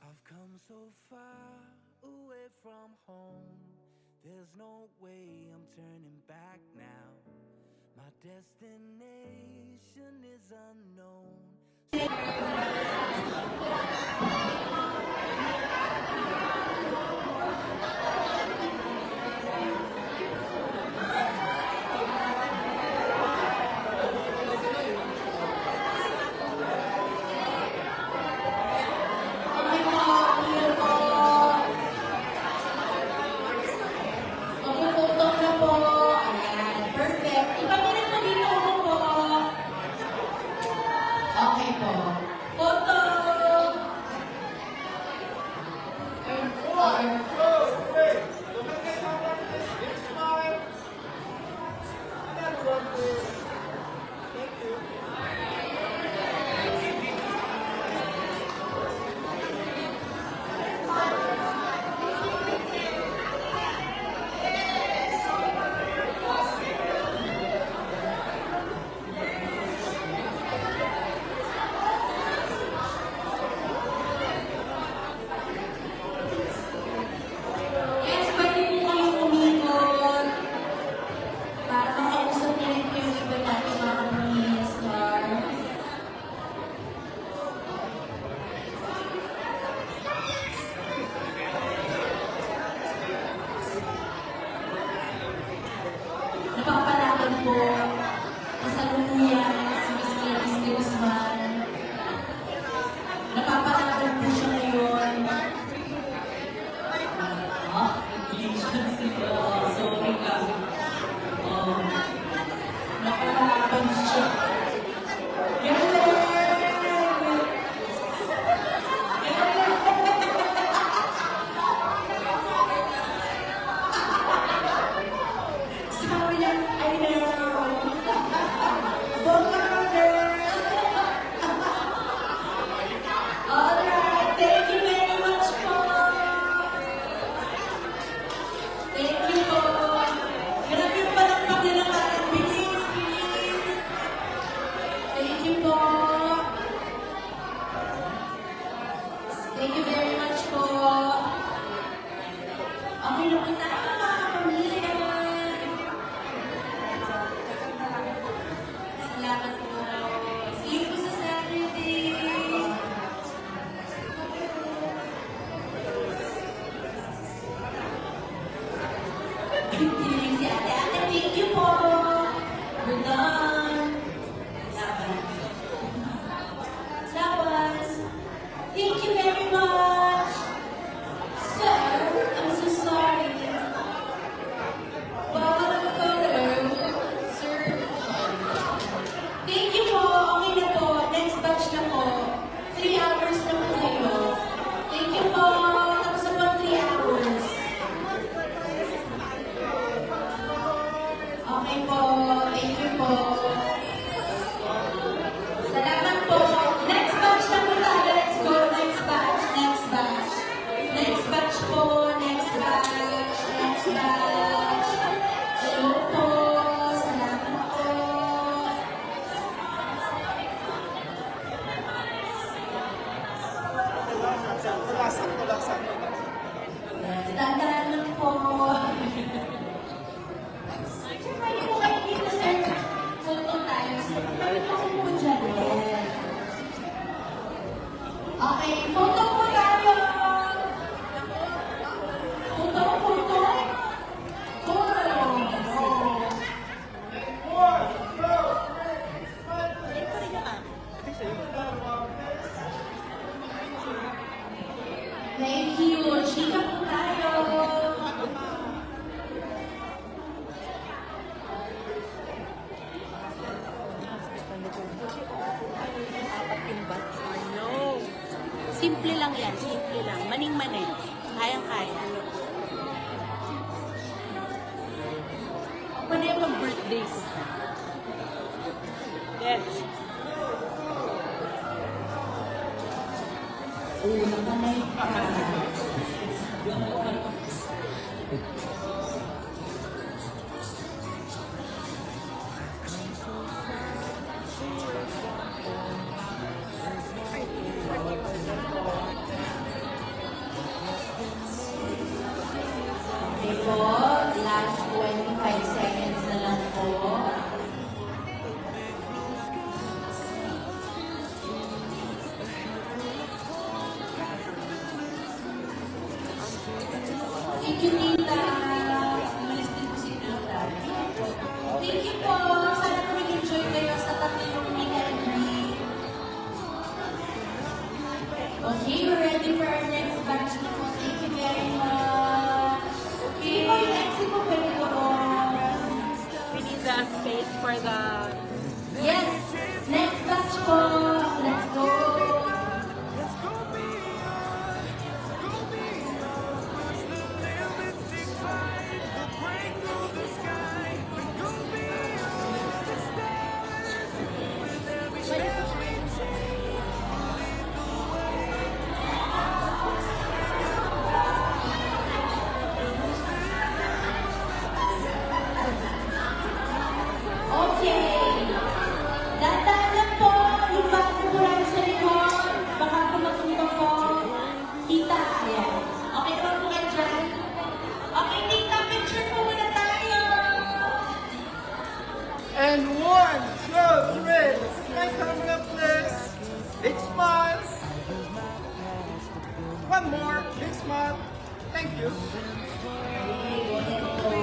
I've come so far away from home. There's no way I'm turning back now. My destination is unknown. Napapalaban po kasalukuyan si Miss Gladys de Guzman. Napapalaban po siya ngayon. Sorry ka. Napapalaban siya. Thank you very much po. Okay na po tayo mga pamilya. Salamat po. See you po sa Saturday. Kinig si ate. Ate, thank you po. We're done. Labas. Thank you very much. Sir, I'm so sorry. Bawal ang photo. Sir. Thank you po. Okay na po. Next batch na po. 3 hours na po kayo. Thank you po. Tapos na po 3 hours. Okay po. Thank you po. Salamat po. Next batch na po tayo. Let's go. Next batch. Next batch. Next batch po. Next batch. Next batch. Hello po. Salamat po. Standard lang po. Sir, pwede po kayo dito, sir. Photo tayo. Pwede po kayo po dyan. Okay, photo po tayo. Photo, photo. Thank you. Chika po tayo. No. Simple lang yan, simple lang. Maning-maning. Kayang-kaya. Ano yung birthday ko? Yes. Nakanay ka. po. Last 25 seconds na lang po. Thank you, Tita. Umalis din po si Tita. Thank you po. Sana po nag-enjoy kayo sa tatlong meet and greet. Okay, we're ready for our next batch na po. Thank you very much. Okay, po yung exit po pwede po. We need the space for the... Yes, next batch po. Let's go. Okay. Dahan-dahan lang po. Yung bago po lang sa likod. Baka po matumba po. Tita, ayan. Okay po po kayo dyan? Okay, Tita, picture po muna tayo. And 1, 2, 3. Can I come up, please? Big smile. One more. Big smile. Thank you. Okay, go ahead po.